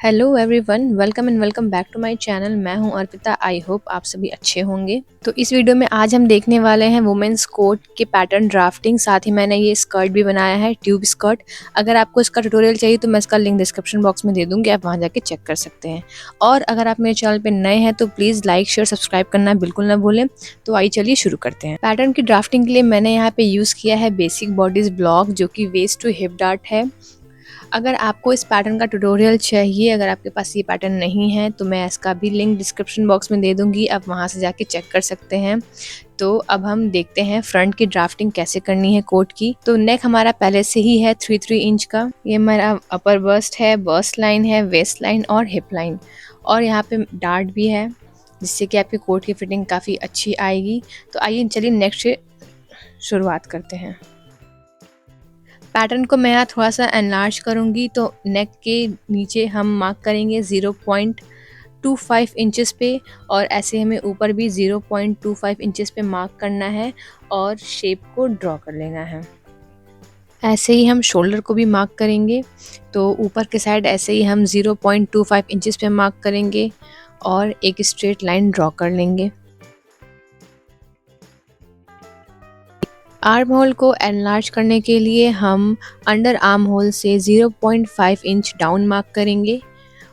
Hello everyone, welcome and welcome back to my channel. मैं हूं Arpita. I hope आप सभी अच्छे होंगे। तो इस वीडियो में आज हम देखने वाले हैं वुमेन्स कोट के पैटर्न ड्राफ्टिंग। साथ ही मैंने ये स्कर्ट भी बनाया है, ट्यूब स्कर्ट। अगर आपको इसका ट्यूटोरियल चाहिए तो मैं इसका लिंक डिस्क्रिप्शन बॉक्स में दे दूंगी, आप वहां जाके चेक कर सकते हैं। और अगर आप मेरे चैनल पर नए हैं तो प्लीज़ लाइक शेयर सब्सक्राइब करना बिल्कुल ना भूलें। तो आइए चलिए शुरू करते हैं। पैटर्न की ड्राफ्टिंग के लिए मैंने यहाँ पे यूज़ किया है बेसिक बॉडीज ब्लॉक, जो कि वेस्ट टू हिप डार्ट है। अगर आपको इस पैटर्न का ट्यूटोरियल चाहिए, अगर आपके पास ये पैटर्न नहीं है तो मैं इसका भी लिंक डिस्क्रिप्शन बॉक्स में दे दूंगी, आप वहां से जाके चेक कर सकते हैं। तो अब हम देखते हैं फ्रंट की ड्राफ्टिंग कैसे करनी है कोट की। तो नेक हमारा पहले से ही है 3 इंच का। ये हमारा अपर बस्ट है, बस्ट लाइन है, वेस्ट लाइन और हिप लाइन, और यहाँ पे डार्ट भी है, जिससे कि आपके कोट की फिटिंग काफ़ी अच्छी आएगी। तो आइए चलिए नेक्स्ट से शुरुआत करते हैं। पैटर्न को मैं यहाँ थोड़ा सा एनलार्ज करूँगी, तो नेक के नीचे हम मार्क करेंगे 0.25 इंचेस पे, और ऐसे हमें ऊपर भी 0.25 इंचेस पे मार्क करना है और शेप को ड्रॉ कर लेना है। ऐसे ही हम शोल्डर को भी मार्क करेंगे। तो ऊपर के साइड ऐसे ही हम 0.25 इंचेस पे मार्क करेंगे और एक स्ट्रेट लाइन ड्रॉ कर लेंगे। आर्म होल को एनलार्ज करने के लिए हम अंडर आर्म होल से 0.5 इंच डाउन मार्क करेंगे,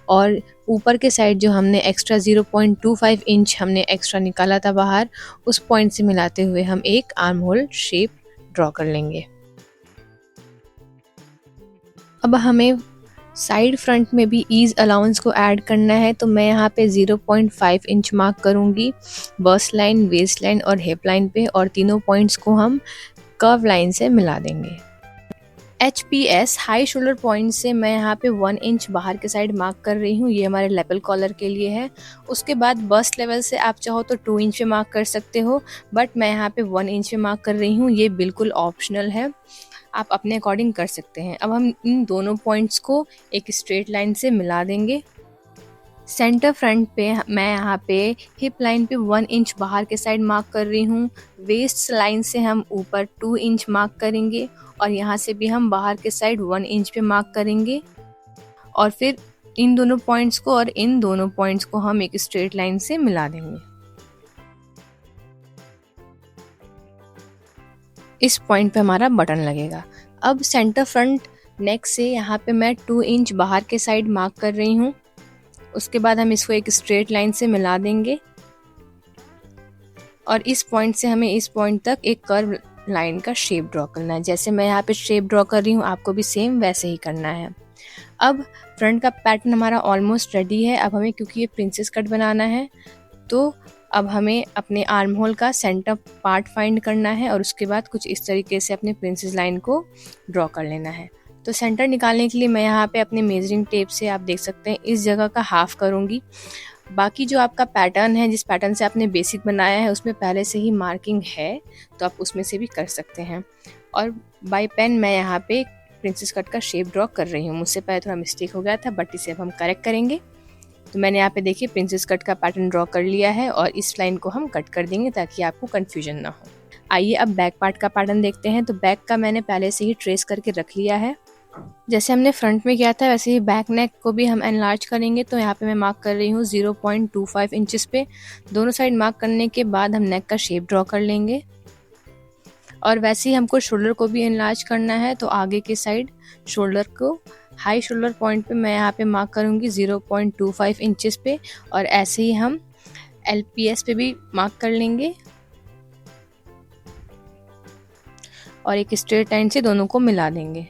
और ऊपर के साइड जो हमने एक्स्ट्रा 0.25 इंच हमने एक्स्ट्रा निकाला था बाहर, उस पॉइंट से मिलाते हुए हम एक आर्म होल शेप ड्रॉ कर लेंगे। अब हमें साइड फ्रंट में भी ईज अलाउंस को ऐड करना है, तो मैं यहाँ पे 0.5 इंच मार्क करूँगी बस्ट लाइन, वेस्ट लाइन और हिप लाइन पे, और तीनों पॉइंट्स को हम कर्व लाइन से मिला देंगे। HPS हाई शोल्डर पॉइंट से मैं यहाँ पे 1 इंच बाहर के साइड मार्क कर रही हूँ, ये हमारे लेपल कॉलर के लिए है। उसके बाद बस्ट लेवल से आप चाहो तो 2 इंच पे मार्क कर सकते हो, बट मैं यहाँ पे 1 इंच पे मार्क कर रही हूँ, ये बिल्कुल ऑप्शनल है, आप अपने अकॉर्डिंग कर सकते हैं। अब हम इन दोनों पॉइंट्स को एक स्ट्रेट लाइन से मिला देंगे। सेंटर फ्रंट पे मैं यहाँ पे हिप लाइन पे 1 इंच बाहर के साइड मार्क कर रही हूँ। वेस्ट लाइन से हम ऊपर 2 इंच मार्क करेंगे, और यहाँ से भी हम बाहर के साइड 1 इंच पे मार्क करेंगे, और फिर इन दोनों पॉइंट्स को और इन दोनों पॉइंट्स को हम एक स्ट्रेट लाइन से मिला देंगे। इस पॉइंट पे हमारा बटन लगेगा। अब सेंटर फ्रंट नेक से यहाँ पे मैं 2 इंच बाहर के साइड मार्क कर रही हूँ। उसके बाद हम इसको एक स्ट्रेट लाइन से मिला देंगे, और इस पॉइंट से हमें इस पॉइंट तक एक कर्व लाइन का शेप ड्रॉ करना है। जैसे मैं यहाँ पे शेप ड्रॉ कर रही हूँ, आपको भी सेम वैसे ही करना है। अब फ्रंट का पैटर्न हमारा ऑलमोस्ट रेडी है। अब हमें, क्योंकि ये प्रिंसेस कट बनाना है, तो अब हमें अपने आर्म होल का सेंटर पार्ट फाइंड करना है, और उसके बाद कुछ इस तरीके से अपने प्रिंसेस लाइन को ड्रॉ कर लेना है। तो सेंटर निकालने के लिए मैं यहाँ पे अपने मेजरिंग टेप से, आप देख सकते हैं, इस जगह का हाफ करूँगी। बाकी जो आपका पैटर्न है, जिस पैटर्न से आपने बेसिक बनाया है, उसमें पहले से ही मार्किंग है, तो आप उसमें से भी कर सकते हैं। और बाय पेन मैं यहाँ पे प्रिंसेस कट का शेप ड्रॉ कर रही हूँ। मुझसे पहले थोड़ा मिस्टेक हो गया था, बट इसे अब हम करेक्ट करेंगे। तो मैंने यहाँ पे देखिए प्रिंसेस कट का पैटर्न ड्रॉ कर लिया है, और इस लाइन को हम कट कर देंगे ताकि आपको कन्फ्यूजन ना हो। आइए अब बैक पार्ट का पैटर्न देखते हैं। तो बैक का मैंने पहले से ही ट्रेस करके रख लिया है। जैसे हमने फ्रंट में किया था वैसे ही बैक नेक को भी हम एनलार्ज करेंगे। तो यहाँ पे मैं मार्क कर रही हूँ 0.25 इंचेस पे। दोनों साइड मार्क करने के बाद हम नेक का शेप ड्रॉ कर लेंगे, और वैसे ही हमको शोल्डर को भी एनलार्ज करना है। तो आगे के साइड शोल्डर को हाई शोल्डर पॉइंट पे मैं यहाँ पे मार्क करूँगी 0.25 इंचेस पे, और ऐसे ही हम LPS पे भी मार्क कर लेंगे, और एक स्ट्रेट लाइन से दोनों को मिला देंगे।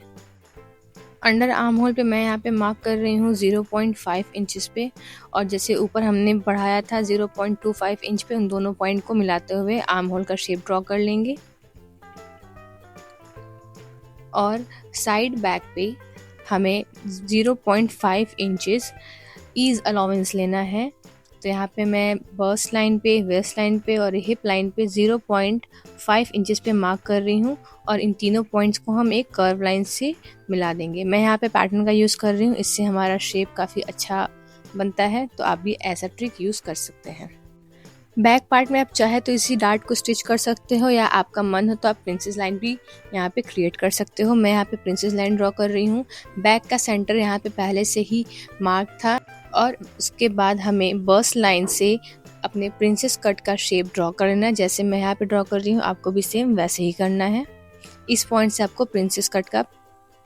अंडर आर्म होल पे मैं यहाँ पे मार्क कर रही हूँ 0.5 इंचेस पे, और जैसे ऊपर हमने बढ़ाया था 0.25 इंच पे, उन दोनों पॉइंट को मिलाते हुए आर्म होल का शेप ड्रॉ कर लेंगे। और साइड बैक पे हमें 0.5 इंचेस ईज अलाउंस लेना है। तो यहाँ पे मैं बस्ट लाइन पे, वेस्ट लाइन पे और हिप लाइन पे 0.5 इंचेस पे मार्क कर रही हूँ, और इन तीनों पॉइंट्स को हम एक कर्व लाइन से मिला देंगे। मैं यहाँ पे पैटर्न का यूज़ कर रही हूँ, इससे हमारा शेप काफ़ी अच्छा बनता है, तो आप भी ऐसा ट्रिक यूज़ कर सकते हैं। बैक पार्ट में आप चाहे तो इसी डार्ट को स्टिच कर सकते हो, या आपका मन हो तो आप प्रिंसेस लाइन भी यहाँ पे क्रिएट कर सकते हो। मैं यहाँ पे प्रिंसेस लाइन ड्रॉ कर रही हूँ। बैक का सेंटर यहाँ पे पहले से ही मार्क था, और उसके बाद हमें बर्स्ट लाइन से अपने प्रिंसेस कट का शेप ड्रॉ करना है। जैसे मैं यहाँ पे ड्रॉ कर रही हूँ, आपको भी सेम वैसे ही करना है। इस पॉइंट से आपको प्रिंसेस कट का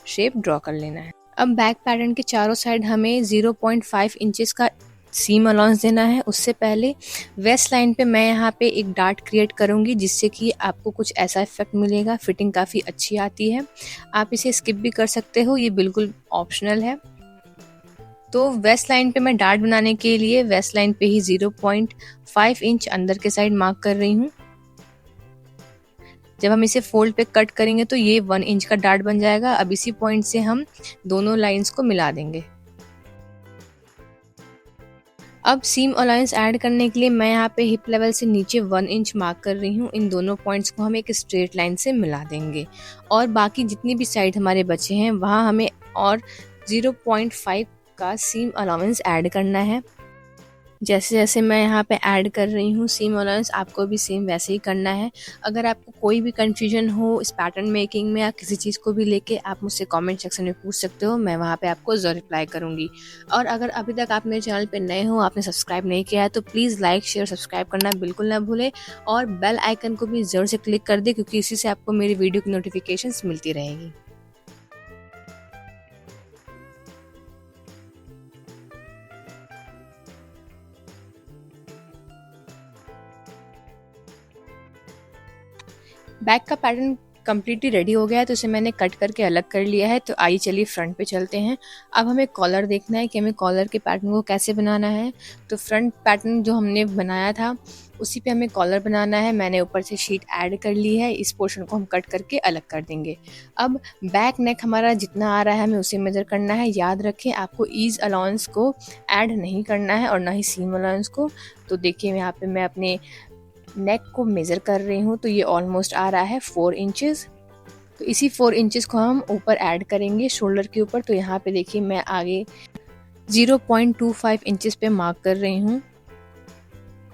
शेप ड्रॉ कर लेना है। अब बैक पैटर्न के चारों साइड हमें 0.5 इंचेस का सीम अलाउंस देना है। उससे पहले वेस्ट लाइन पे मैं यहाँ पे एक डार्ट क्रिएट करूँगी, जिससे कि आपको कुछ ऐसा इफेक्ट मिलेगा। फिटिंग काफ़ी अच्छी आती है, आप इसे स्किप भी कर सकते हो, ये बिल्कुल ऑप्शनल है। तो वेस्ट लाइन पे मैं डार्ट बनाने के लिए वेस्ट लाइन पे ही 0.5 इंच अंदर के साइड मार्क कर रही हूँ। जब हम इसे फोल्ड पे कट करेंगे तो ये 1 इंच का डार्ट बन जाएगा। अब इसी पॉइंट से हम दोनों लाइंस को मिला देंगे। अब सीम अलाउंस ऐड करने के लिए मैं यहाँ पे हिप लेवल से नीचे 1 इंच मार्क कर रही हूँ। इन दोनों पॉइंट्स को हम एक स्ट्रेट लाइन से मिला देंगे, और बाकी जितनी भी साइड हमारे बचे हैं वहाँ हमें और 0.5 का सीम अलाउंस ऐड करना है। जैसे जैसे मैं यहाँ पे ऐड कर रही हूँ सीम अलाउंस, आपको भी सेम वैसे ही करना है। अगर आपको कोई भी कंफ्यूजन हो इस पैटर्न मेकिंग में या किसी चीज़ को भी लेके, आप मुझसे कमेंट सेक्शन में पूछ सकते हो, मैं वहाँ पे आपको ज़रूर रिप्लाई करूँगी। और अगर अभी तक आप मेरे चैनल पे नए हो, आपने सब्सक्राइब नहीं किया है, तो प्लीज़ लाइक शेयर सब्सक्राइब करना बिल्कुल ना भूलें, और बेल आइकन को भी ज़रूर से क्लिक कर दे, क्योंकि इसी से आपको मेरी वीडियो की नोटिफिकेशंस मिलती रहेगी। बैक का पैटर्न कम्प्लीटली रेडी हो गया है, तो इसे मैंने कट करके अलग कर लिया है। तो आइए चलिए फ्रंट पे चलते हैं। अब हमें कॉलर देखना है कि हमें कॉलर के पैटर्न को कैसे बनाना है। तो फ्रंट पैटर्न जो हमने बनाया था उसी पे हमें कॉलर बनाना है। मैंने ऊपर से शीट ऐड कर ली है, इस पोर्शन को हम कट करके अलग कर देंगे। अब बैक नेक हमारा जितना आ रहा है हमें उसे मेजर करना है। याद रखें, आपको ईज अलाउंस को ऐड नहीं करना है और ना ही सीम अलाउंस को। तो देखिए यहाँ पे मैं अपने नेक को मेज़र कर रही हूँ, तो ये ऑलमोस्ट आ रहा है 4 इंचेस। तो इसी 4 इंचेस को हम ऊपर ऐड करेंगे शोल्डर के ऊपर। तो यहाँ पे देखिए मैं आगे 0.25 इंचेस पे मार्क कर रही हूँ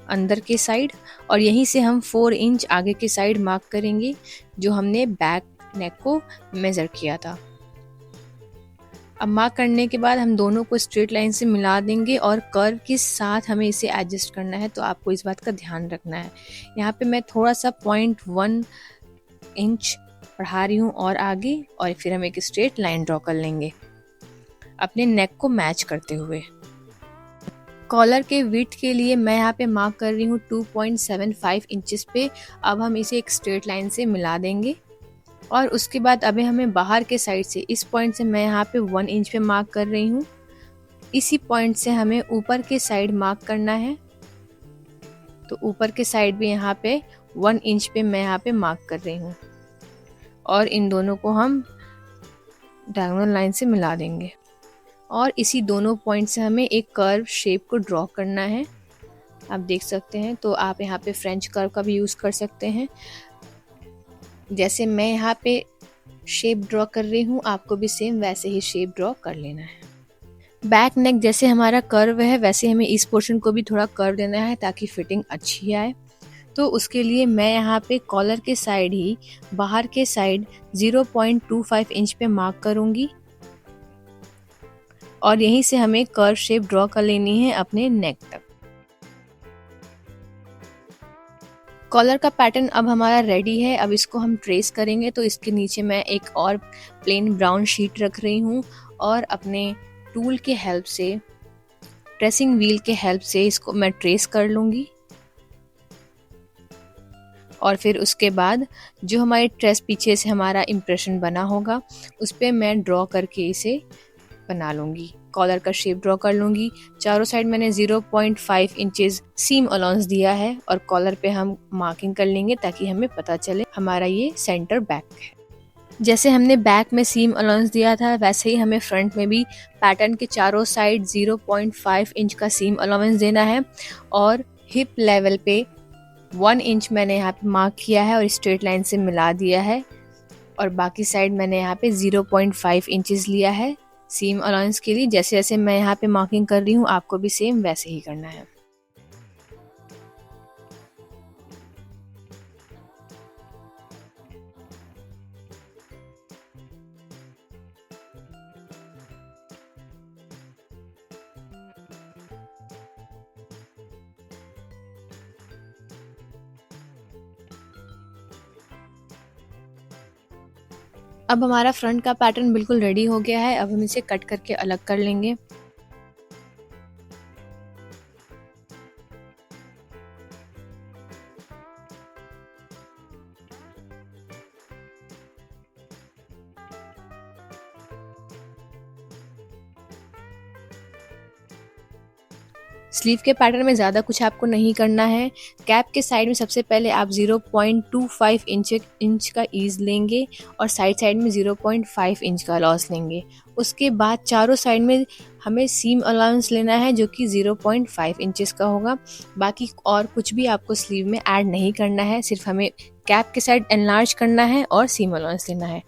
अंदर के साइड, और यहीं से हम 4 इंच आगे के साइड मार्क करेंगे जो हमने बैक नेक को मेज़र किया था। अब मार्क करने के बाद हम दोनों को स्ट्रेट लाइन से मिला देंगे, और कर्व के साथ हमें इसे एडजस्ट करना है। तो आपको इस बात का ध्यान रखना है। यहाँ पे मैं थोड़ा सा 0.1 इंच बढ़ा रही हूँ और आगे, और फिर हम एक स्ट्रेट लाइन ड्रॉ कर लेंगे अपने नेक को मैच करते हुए। कॉलर के विड्थ के लिए मैं यहाँ पे मार्क कर रही हूँ 2.75 इंचेस पे। अब हम इसे एक स्ट्रेट लाइन से मिला देंगे, और उसके बाद अभी हमें बाहर के साइड से इस पॉइंट से मैं यहाँ पे 1 इंच पे मार्क कर रही हूँ। इसी पॉइंट से हमें ऊपर के साइड मार्क करना है। तो ऊपर के साइड भी यहाँ पे 1 इंच पे मैं यहाँ पे मार्क कर रही हूँ, और इन दोनों को हम डायगोनल लाइन से मिला देंगे। और इसी दोनों पॉइंट से हमें एक कर्व शेप को ड्रॉ करना है। आप देख सकते हैं, तो आप यहाँ पे फ्रेंच कर्व का भी यूज़ कर सकते हैं। जैसे मैं यहाँ पे शेप ड्रॉ कर रही हूँ, आपको भी सेम वैसे ही शेप ड्रॉ कर लेना है। बैक नेक जैसे हमारा कर्व है वैसे हमें इस पोर्शन को भी थोड़ा कर्व देना है ताकि फिटिंग अच्छी आए। तो उसके लिए मैं यहाँ पे कॉलर के साइड ही बाहर के साइड 0.25 इंच पे मार्क करूँगी, और यहीं से हमें कर्व शेप ड्रॉ कर लेनी है अपने नेक तक। कॉलर का पैटर्न अब हमारा रेडी है। अब इसको हम ट्रेस करेंगे। तो इसके नीचे मैं एक और प्लेन ब्राउन शीट रख रही हूँ, और अपने टूल के हेल्प से, ट्रेसिंग व्हील के हेल्प से इसको मैं ट्रेस कर लूँगी। और फिर उसके बाद जो हमारे ट्रेस पीछे से हमारा इम्प्रेशन बना होगा उस पर मैं ड्रॉ करके इसे बना लूँगी। कॉलर का शेप ड्रॉ कर लूँगी। चारों साइड मैंने 0.5 इंचेस सीम अलाउंस दिया है, और कॉलर पे हम मार्किंग कर लेंगे ताकि हमें पता चले हमारा ये सेंटर बैक है। जैसे हमने बैक में सीम अलाउंस दिया था वैसे ही हमें फ्रंट में भी पैटर्न के चारों साइड 0.5 इंच का सीम अलाउंस देना है, और हिप लेवल पे 1 इंच मैंने यहाँ पे मार्क किया है और स्ट्रेट लाइन से मिला दिया है, और बाकी साइड मैंने यहाँ पे 0.5 इंचेस लिया है सीम अलाउंस के लिए। जैसे जैसे मैं यहाँ पे मार्किंग कर रही हूँ आपको भी सेम वैसे ही करना है। अब हमारा फ्रंट का पैटर्न बिल्कुल रेडी हो गया है। अब हम इसे कट करके अलग कर लेंगे। स्लीव के पैटर्न में ज़्यादा कुछ आपको नहीं करना है। कैप के साइड में सबसे पहले आप 0.25 इंच का ईज लेंगे और साइड साइड में 0.5 इंच का लॉस लेंगे। उसके बाद चारों साइड में हमें सीम अलाउंस लेना है जो कि 0.5 इंचेस का होगा। बाकी और कुछ भी आपको स्लीव में ऐड नहीं करना है, सिर्फ हमें कैप के साइड एनलार्ज करना है और सीम अलाउंस लेना है।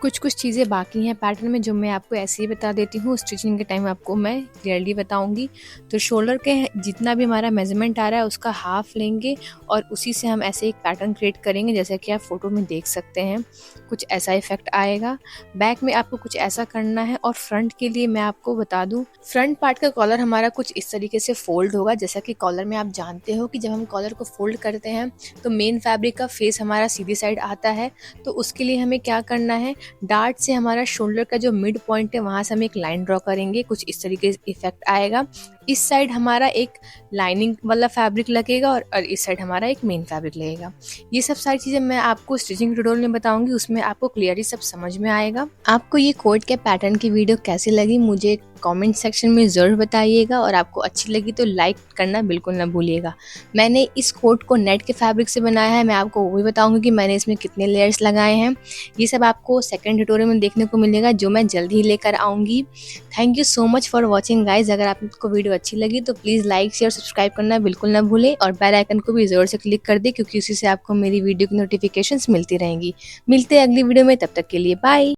कुछ चीज़ें बाकी हैं पैटर्न में जो मैं आपको ऐसे ही बता देती हूँ, स्टिचिंग के टाइम आपको मैं क्लियरली बताऊँगी। तो शोल्डर के जितना भी हमारा मेजरमेंट आ रहा है उसका हाफ लेंगे और उसी से हम ऐसे एक पैटर्न क्रिएट करेंगे जैसा कि आप फोटो में देख सकते हैं। कुछ ऐसा इफेक्ट आएगा। बैक में आपको कुछ ऐसा करना है और फ्रंट के लिए मैं आपको बता दूँ, फ्रंट पार्ट का कॉलर हमारा कुछ इस तरीके से फोल्ड होगा। जैसा कि कॉलर में आप जानते हो कि जब हम कॉलर को फोल्ड करते हैं तो मेन फैब्रिक का फेस हमारा सीधी साइड आता है। तो उसके लिए हमें क्या करना है, डार्ट से हमारा शोल्डर का जो मिड पॉइंट है वहाँ से हम एक लाइन ड्रॉ करेंगे। कुछ इस तरीके से इफेक्ट आएगा। इस साइड हमारा एक लाइनिंग वाला फैब्रिक लगेगा और इस साइड हमारा एक मेन फैब्रिक लगेगा। ये सब सारी चीज़ें मैं आपको स्टिचिंग ट्यूटोरियल में बताऊंगी, उसमें आपको क्लियरली सब समझ में आएगा। आपको ये कोट के पैटर्न की वीडियो कैसी लगी मुझे कमेंट सेक्शन में ज़रूर बताइएगा और आपको अच्छी लगी तो लाइक करना बिल्कुल ना भूलिएगा। मैंने इस कोट को नेट के फैब्रिक से बनाया है। मैं आपको वो भी बताऊंगी कि मैंने इसमें कितने लेयर्स लगाए हैं। ये सब आपको सेकंड ट्यूटोरियल में देखने को मिलेगा जो मैं जल्द ही लेकर आऊँगी। Thank you so much for watching guys. अगर आपको वीडियो अच्छी लगी तो प्लीज़ लाइक शेयर सब्सक्राइब करना बिल्कुल ना भूलें और बेल आइकन को भी ज़रूर से क्लिक कर दें क्योंकि उसी से आपको मेरी वीडियो की नोटिफिकेशंस मिलती रहेंगी। मिलते हैं अगली वीडियो में, तब तक के लिए बाय।